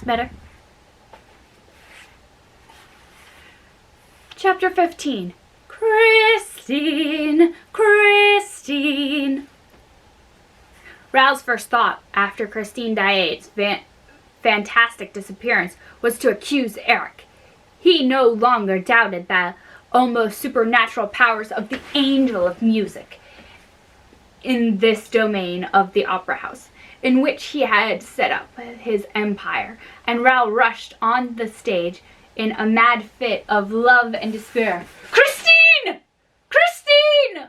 That's better. Chapter 15. Christine, Christine. Ral's first thought after Christine Daae's fantastic disappearance was to accuse Eric. He no longer doubted the almost supernatural powers of the angel of music in this domain of the opera house, in which he had set up his empire, and Ral rushed on the stage in a mad fit of love and despair. "Christine! Christine!"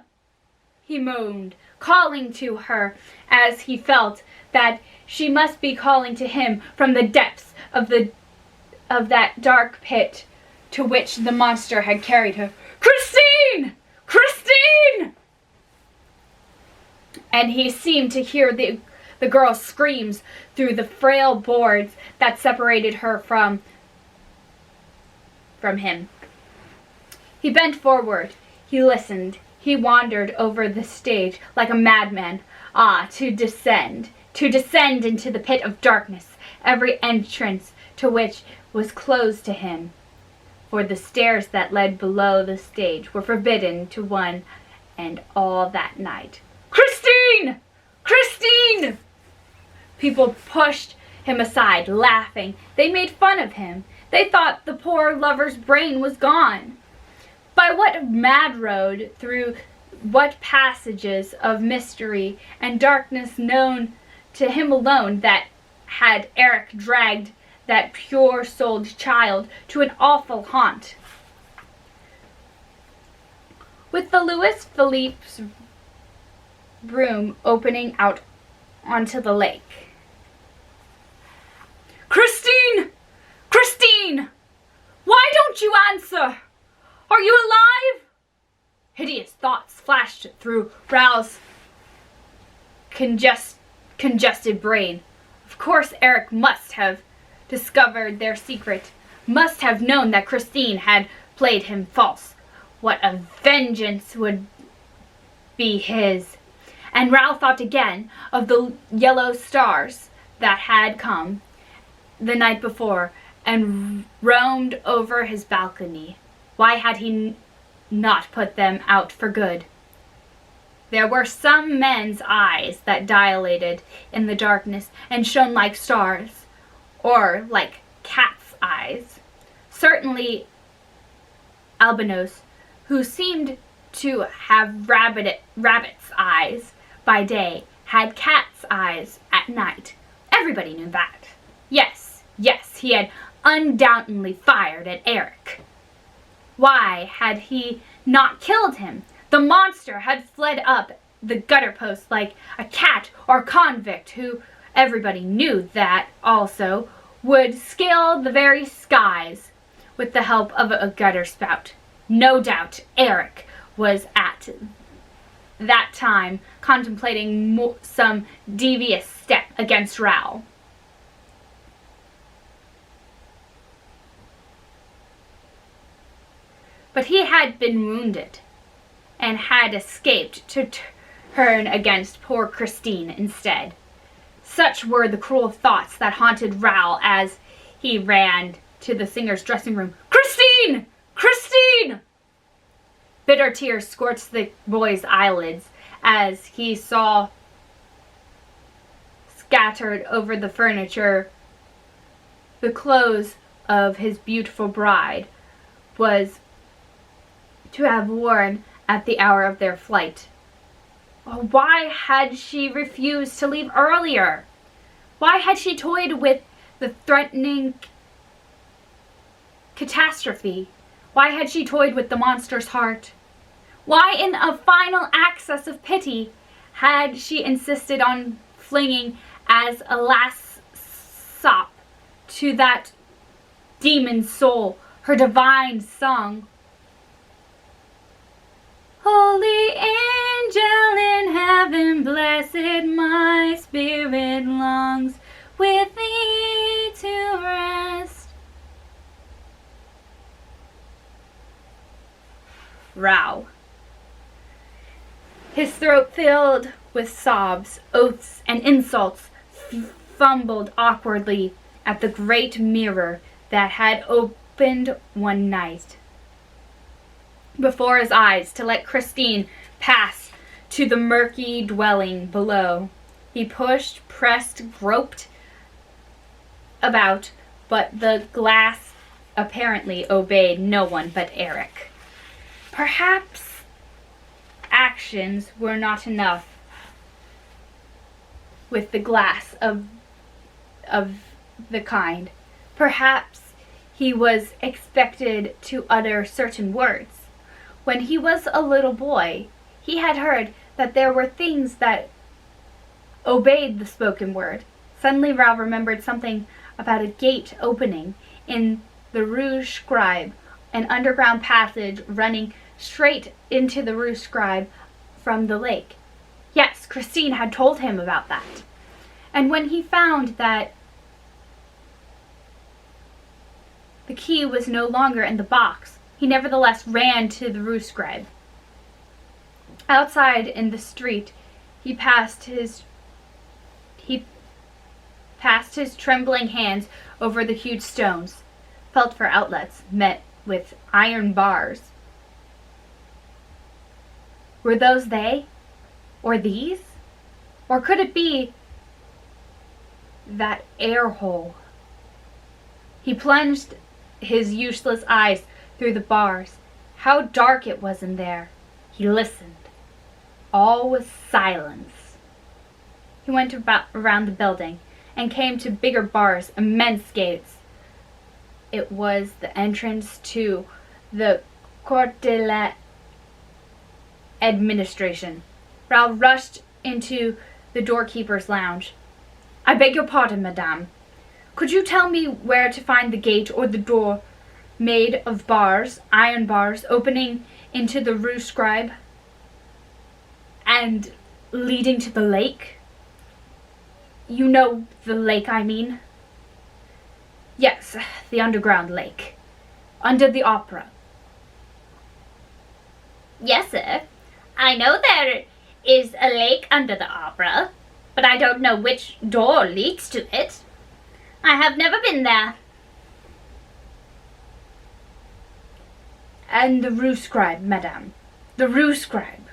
he moaned, calling to her as he felt that she must be calling to him from the depths of that dark pit to which the monster had carried her. "Christine! Christine!" And he seemed to hear the girl's screams through the frail boards that separated her from him. He bent forward. He listened. He wandered over the stage like a madman. To descend into the pit of darkness, every entrance to which was closed to him. For the stairs that led below the stage were forbidden to one and all that night. "Christine! Christine!" People pushed him aside, laughing. They made fun of him. They thought the poor lover's brain was gone. By what mad road, through what passages of mystery and darkness known to him alone, that had Eric dragged that pure-souled child to an awful haunt? With the Louis Philippe's room opening out onto the lake. "Christine! Christine! Why don't you answer? Are you alive?" Hideous thoughts flashed through Ral's congested brain. Of course Eric must have discovered their secret, must have known that Christine had played him false. What a vengeance would be his. And Ral thought again of the yellow stars that had come the night before and roamed over his balcony. Why had he not put them out for good? There were some men's eyes that dilated in the darkness and shone like stars, or like cats' eyes. Certainly Albinos, who seemed to have rabbit's eyes by day, had cat's eyes at night. Everybody knew that. Yes, he had undoubtedly fired at Eric. Why had he not killed him? The monster had fled up the gutter post like a cat or convict who, everybody knew that also, would scale the very skies with the help of a gutter spout. No doubt Eric was at that time contemplating some devious step against Ral. But he had been wounded and had escaped to turn against poor Christine instead. Such were the cruel thoughts that haunted Ral as he ran to the singer's dressing room. "Christine! Christine!" Bitter tears scorched the boy's eyelids as he saw scattered over the furniture the clothes of his beautiful bride was to have worn at the hour of their flight. Oh, why had she refused to leave earlier? Why had she toyed with the threatening catastrophe? Why had she toyed with the monster's heart? Why, in a final access of pity, had she insisted on flinging as a last sop to that demon soul her divine song? Holy angel in heaven, blessed my spirit longs with thee to rest. Ral. His throat filled with sobs, oaths, and insults, fumbled awkwardly at the great mirror that had opened one night before his eyes to let Christine pass to the murky dwelling below. He pushed, pressed, groped about, but the glass apparently obeyed no one but Eric. Perhaps actions were not enough with the glass of the kind. Perhaps he was expected to utter certain words. When he was a little boy, he had heard that there were things that obeyed the spoken word. Suddenly Ralph remembered something about a gate opening in the Rue Scribe, an underground passage running straight into the Rue Scribe from the lake. Yes, Christine had told him about that. And when he found that the key was no longer in the box, he nevertheless ran to the Rue Scribe. Outside in the street, he passed his trembling hands over the huge stones, felt for outlets, met with iron bars. Were those they? Or these? Or could it be that air hole? He plunged his useless eyes through the bars. How dark it was in there. He listened. All was silence. He went around the building and came to bigger bars, immense gates. It was the entrance to the Cour de l'Administration. Ralph rushed into the doorkeeper's lounge. "I beg your pardon, madame. Could you tell me where to find the gate or the door made of bars, iron bars, opening into the Rue Scribe and leading to the lake? You know the lake, I mean." "Yes, the underground lake. Under the opera." "Yes, sir. I know there is a lake under the opera, but I don't know which door leads to it. I have never been there." "And the Rue Scribe, madame? The Rue Scribe.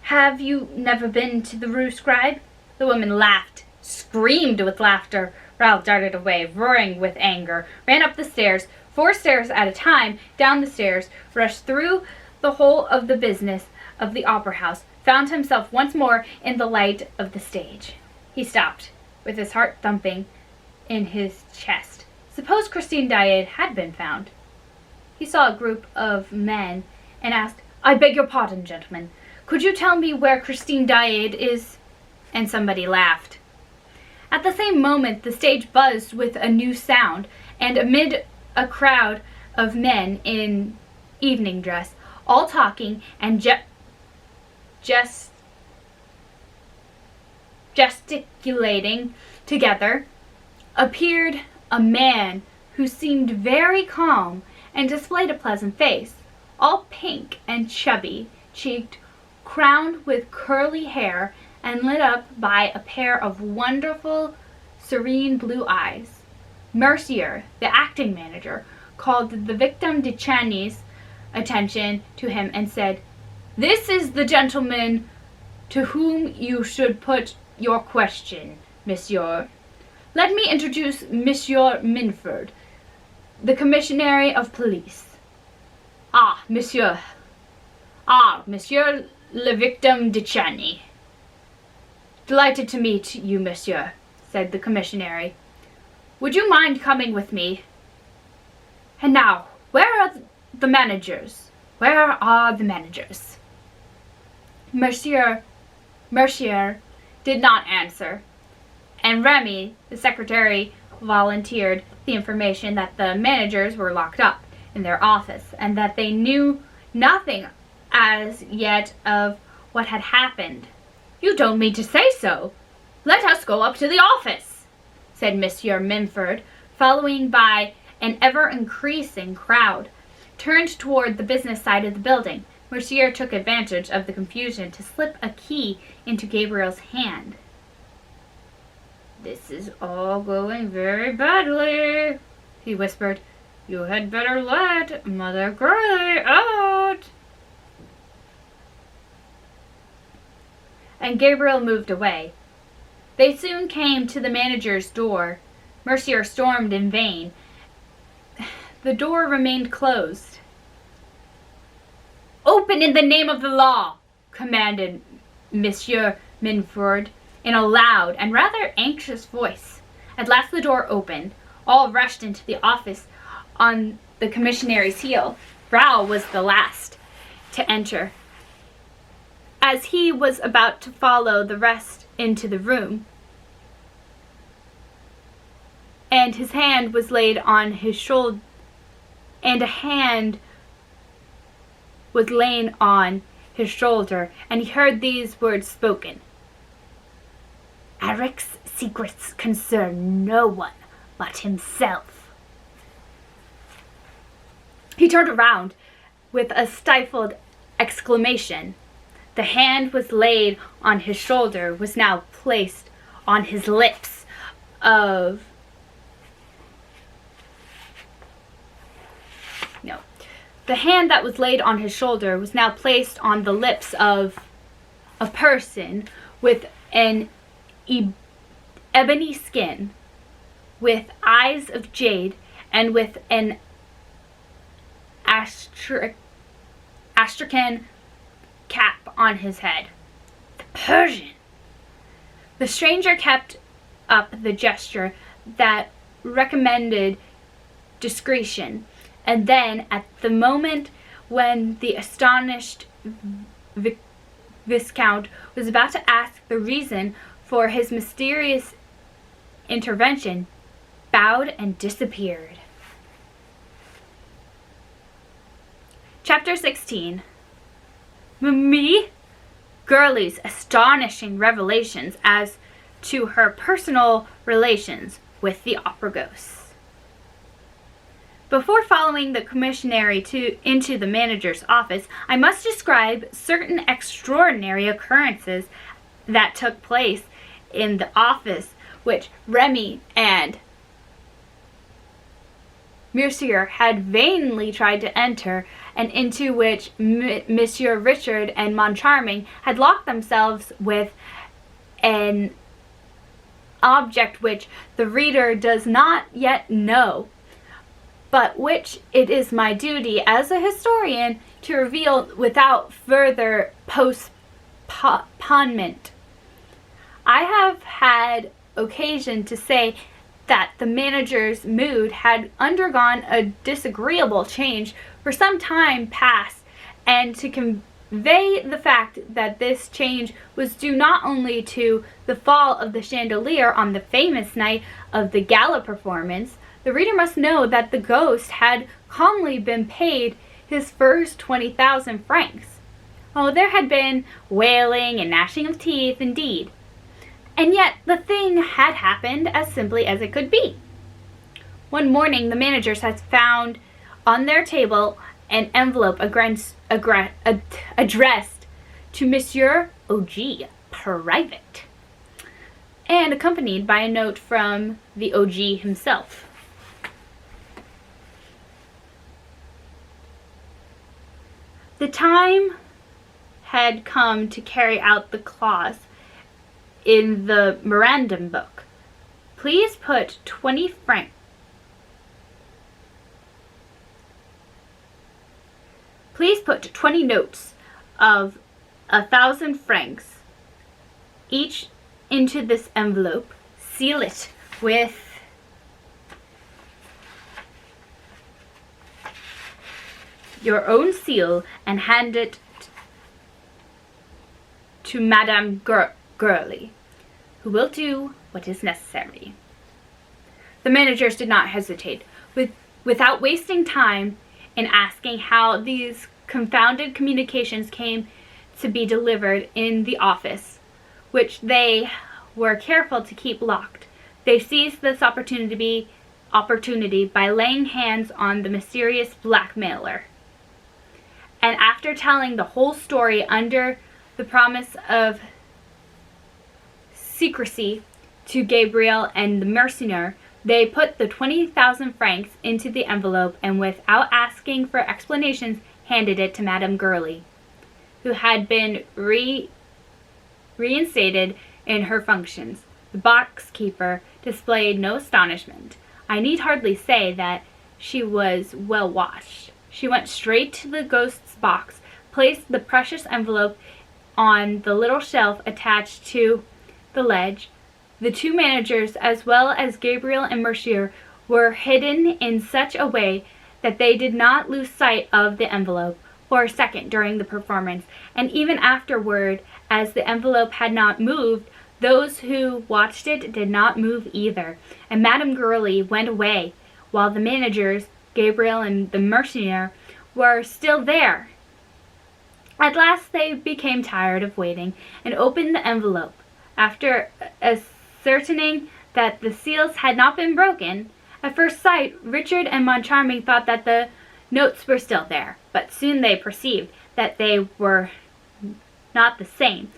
Have you never been to the Rue Scribe?" The woman laughed, screamed with laughter. Ralph darted away, roaring with anger, ran up the stairs, 4 stairs at a time, down the stairs, rushed through the whole of the business of the opera house, found himself once more in the light of the stage. He stopped, with his heart thumping in his chest. Suppose Christine Daae had been found? He saw a group of men and asked, "I beg your pardon, gentlemen. Could you tell me where Christine Daae is?" And somebody laughed. At the same moment, the stage buzzed with a new sound, and amid a crowd of men in evening dress, all talking and gesticulating together, appeared a man who seemed very calm and displayed a pleasant face, all pink and chubby-cheeked, crowned with curly hair and lit up by a pair of wonderful, serene blue eyes. Mercier, the acting manager, called the Vicomte de Chagny's attention to him and said, "This is the gentleman to whom you should put your question, monsieur. Let me introduce Monsieur Minford, the commissary of police." Ah, monsieur le Vicomte de Chagny." "Delighted to meet you, monsieur," said the commissary. "Would you mind coming with me? And now, where are the managers? Where are the managers?" Mercier did not answer, and Remy, the secretary, volunteered the information that the managers were locked up in their office and that they knew nothing as yet of what had happened. "You don't mean to say so? Let us go up to the office," said Monsieur Minford, following by an ever-increasing crowd, turned toward the business side of the building. Mercier took advantage of the confusion to slip a key into Gabriel's hand. "This is all going very badly," he whispered. "You had better let Mother Gurley out." And Gabriel moved away. They soon came to the manager's door. Mercier stormed in vain. The door remained closed. "Open in the name of the law," commanded Monsieur Minford in a loud and rather anxious voice. At last the door opened. All rushed into the office on the commissionary's heel. Raoul was the last to enter. As he was about to follow the rest into the room, and his hand was laid on his shoulder, and a hand was laid on his shoulder, and he heard these words spoken: "Eric's secrets concern no one but himself." He turned around with a stifled exclamation. The hand was laid on his shoulder was now placed on his lips of The hand that was laid on his shoulder was now placed on the lips of a person with an ebony skin, with eyes of jade, and with an astrakhan cap on his head. The Persian! The stranger kept up the gesture that recommended discretion, and then, at the moment when the astonished Viscount was about to ask the reason for his mysterious intervention, bowed and disappeared. Chapter 16. Me? Gurley's astonishing revelations as to her personal relations with the opera ghosts. Before following the commissionary into the manager's office, I must describe certain extraordinary occurrences that took place in the office which Remy and Mercier had vainly tried to enter, and into which Monsieur Richard and Moncharming had locked themselves with an object which the reader does not yet know, but which it is my duty as a historian to reveal without further postponement. I have had occasion to say that the manager's mood had undergone a disagreeable change for some time past, and to convey the fact that this change was due not only to the fall of the chandelier on the famous night of the gala performance, the reader must know that the ghost had calmly been paid his first 20,000 francs. Oh, there had been wailing and gnashing of teeth, indeed. And yet the thing had happened as simply as it could be. One morning the managers had found on their table an envelope addressed to Monsieur O.G. Private, and accompanied by a note from the O.G. himself. The time had come to carry out the clause in the memorandum book. Please put 20 francs. Please put 20 notes of 1,000 francs each into this envelope. Seal it with your own seal and hand it to Madame Gurley, who will do what is necessary. The managers did not hesitate. Without wasting time in asking how these confounded communications came to be delivered in the office, which they were careful to keep locked, they seized this opportunity by laying hands on the mysterious blackmailer. And after telling the whole story under the promise of secrecy to Gabriel and the mercenary, they put the 20,000 francs into the envelope and, without asking for explanations, handed it to Madame Gurley, who had been reinstated in her functions. The box-keeper displayed no astonishment. I need hardly say that she was well washed. She went straight to the ghost's box, placed the precious envelope on the little shelf attached to the ledge. The two managers, as well as Gabriel and Mercier, were hidden in such a way that they did not lose sight of the envelope for a second during the performance, and even afterward, as the envelope had not moved, those who watched it did not move either, and Madame Gurley went away, while the managers, Gabriel and the mercenary, were still there. At last they became tired of waiting and opened the envelope. After ascertaining that the seals had not been broken, at first sight Richard and Moncharming thought that the notes were still there, but soon they perceived that they were not the same.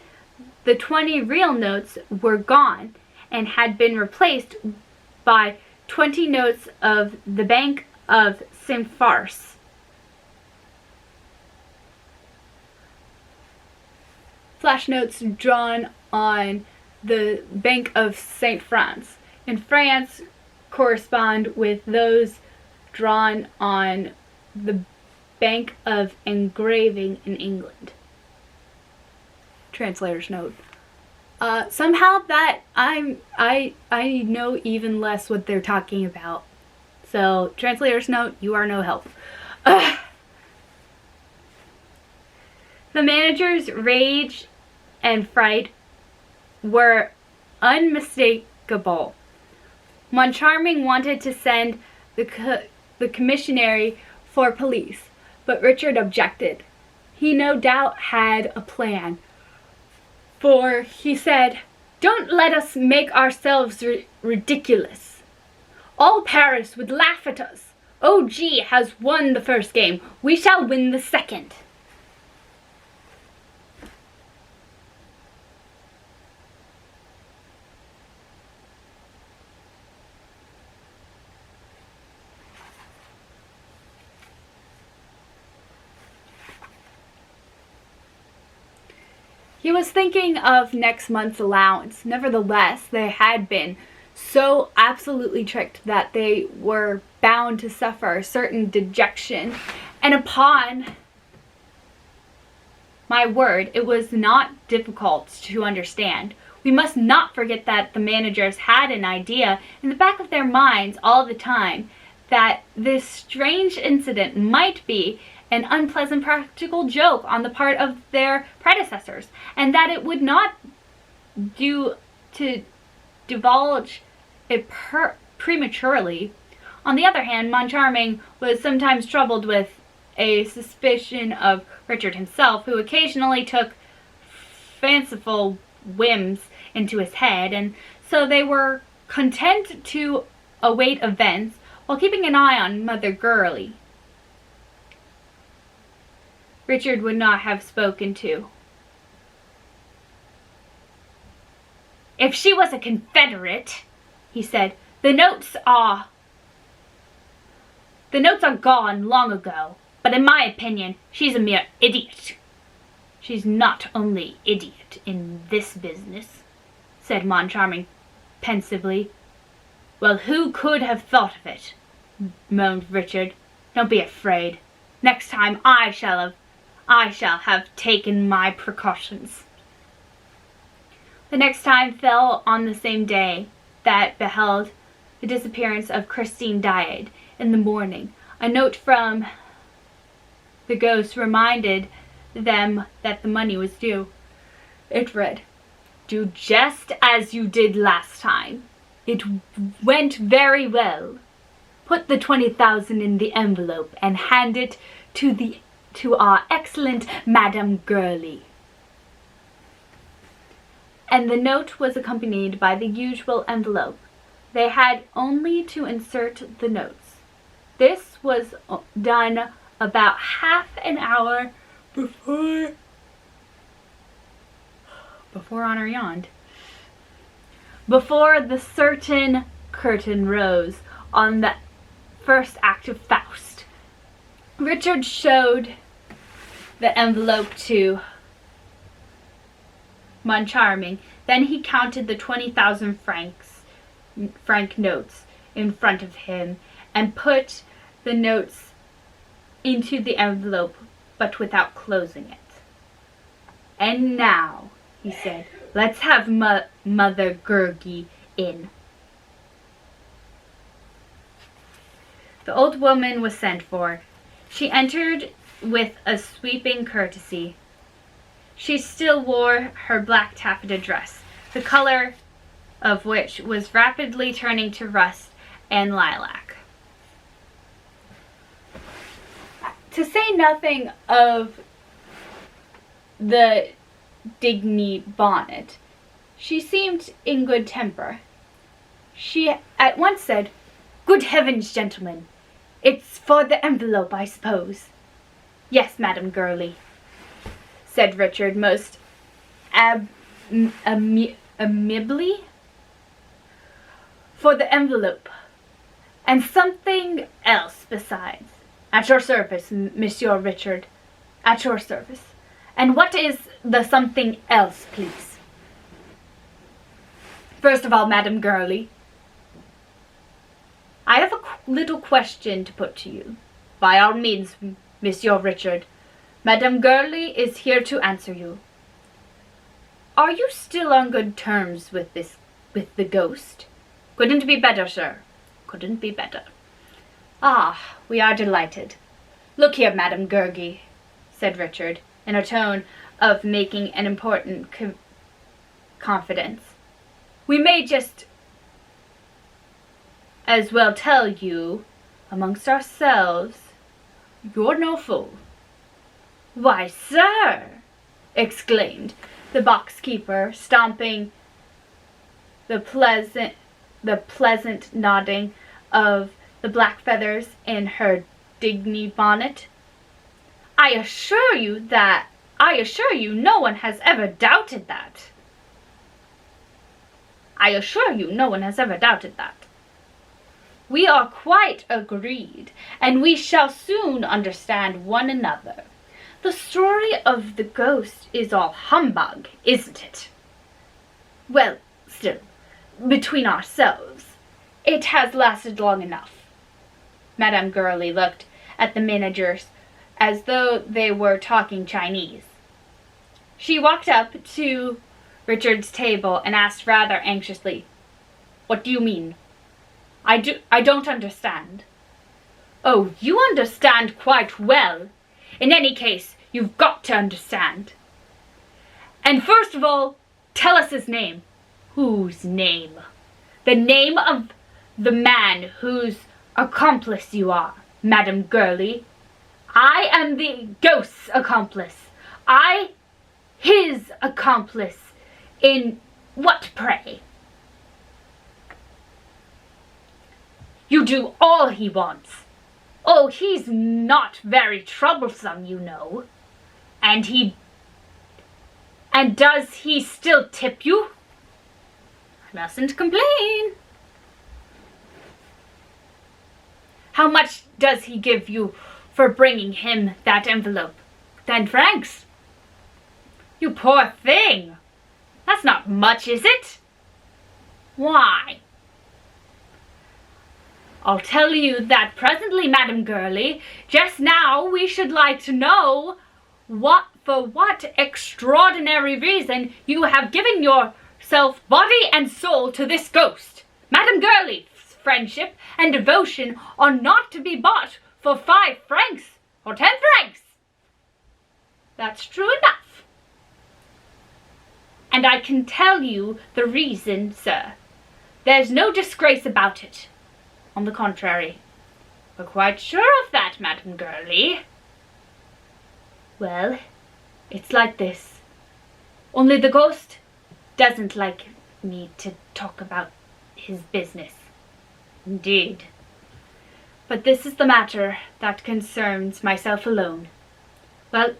The 20 real notes were gone and had been replaced by 20 notes of the Bank of St. Farce. Flash notes drawn on the Bank of St. France in France correspond with those drawn on the Bank of Engraving in England. Translator's note. Somehow that I know even less what they're talking about. So, translator's note, you are no help. The manager's rage and fright were unmistakable. Moncharming wanted to send the commissary for police, but Richard objected. He no doubt had a plan, for he said, "Don't let us make ourselves ridiculous. All Paris would laugh at us. OG has won the first game. We shall win the second." He was thinking of next month's allowance. Nevertheless, they had been so absolutely tricked that they were bound to suffer a certain dejection. And upon my word, it was not difficult to understand. We must not forget that the managers had an idea in the back of their minds all the time that this strange incident might be an unpleasant practical joke on the part of their predecessors, and that it would not do to divulge it prematurely. On the other hand, Moncharming was sometimes troubled with a suspicion of Richard himself, who occasionally took fanciful whims into his head, and so they were content to await events while keeping an eye on Mother Gurley. Richard would not have spoken to. "If she was a Confederate," he said, the notes are gone long ago, but in my opinion, she's a mere idiot." "She's not only idiot in this business," said Moncharming pensively. "Well, who could have thought of it?" moaned Richard. "Don't be afraid. Next time I shall have taken my precautions." The next time fell on the same day that beheld the disappearance of Christine Daae in the morning. A note from the ghost reminded them that the money was due. It read, "Do just as you did last time. It went very well. Put the 20,000 in the envelope and hand it to our excellent Madame Gurley." And the note was accompanied by the usual envelope. They had only to insert the notes. This was done about half an hour before Honor yawned. before the certain curtain rose on the first act of Faust. Richard showed the envelope to Moncharming. Then he counted the 20,000 franc notes in front of him and put the notes into the envelope, but without closing it. "And now," he said, "let's have Mother Gurgi in." The old woman was sent for. She entered with a sweeping courtesy. She still wore her black taffeta dress, the color of which was rapidly turning to rust and lilac. To say nothing of the Digny bonnet, she seemed in good temper. She at once said, "Good heavens, gentlemen, it's for the envelope, I suppose." "Yes, Madame Gurley," said Richard most amiably. "For the envelope, and something else besides." "At your service, Monsieur Richard, at your service. And what is the something else, please?" "First of all, Madame Gurley, I have a little question to put to you." "By all means, Monsieur Richard. Madame Gurley is here to answer you." "Are you still on good terms with the ghost?" "Couldn't be better, sir. Couldn't be better." "Ah, we are delighted. Look here, Madame Gurgi," said Richard, in a tone of making an important confidence. "We may just as well tell you, amongst ourselves, you're no fool." "Why, sir," exclaimed the box-keeper, stomping the pleasant nodding of the black feathers in her Digny bonnet, I assure you no one has ever doubted that. We are quite agreed, and we shall soon understand one another. The story of the ghost is all humbug, isn't it? Well, still, between ourselves, it has lasted long enough." Madame Gurley looked at the managers as though they were talking Chinese. She walked up to Richard's table and asked rather anxiously, "What do you mean? I don't understand." "Oh, you understand quite well. In any case, you've got to understand. And first of all, tell us his name." "Whose name?" "The name of the man whose accomplice you are, Madame Gurley." "I am the ghost's accomplice." His accomplice in what, pray?" "You do all he wants." "Oh, he's not very troublesome, you know." And does he still tip you?" "I mustn't complain." "How much does he give you for bringing him that envelope?" 10 francs. "You poor thing! That's not much, is it?" "Why?" "I'll tell you that presently, Madame Gurley. Just now we should like to know for what extraordinary reason you have given yourself body and soul to this ghost. Madame Gurley's friendship and devotion are not to be bought for 5 francs or 10 francs. That's true enough. And I can tell you the reason, sir. There's no disgrace about it. On the contrary, we're quite sure of that, Madame Gurley." "Well, it's like this. Only the ghost doesn't like me to talk about his business." "Indeed." "But this is the matter that concerns myself alone. Well,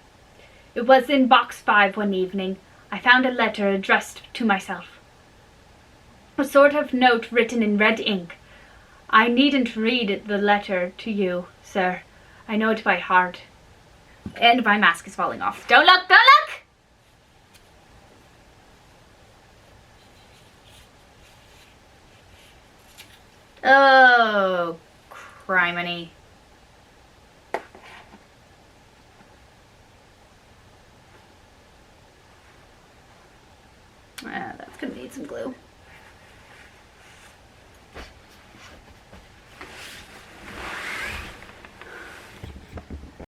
it was in box 5 one evening I found a letter addressed to myself." A sort of note written in red ink. I needn't read the letter to you, sir. I know it by heart. And my mask is falling off. Don't look! Don't look! Oh, criminy. That's gonna need some glue.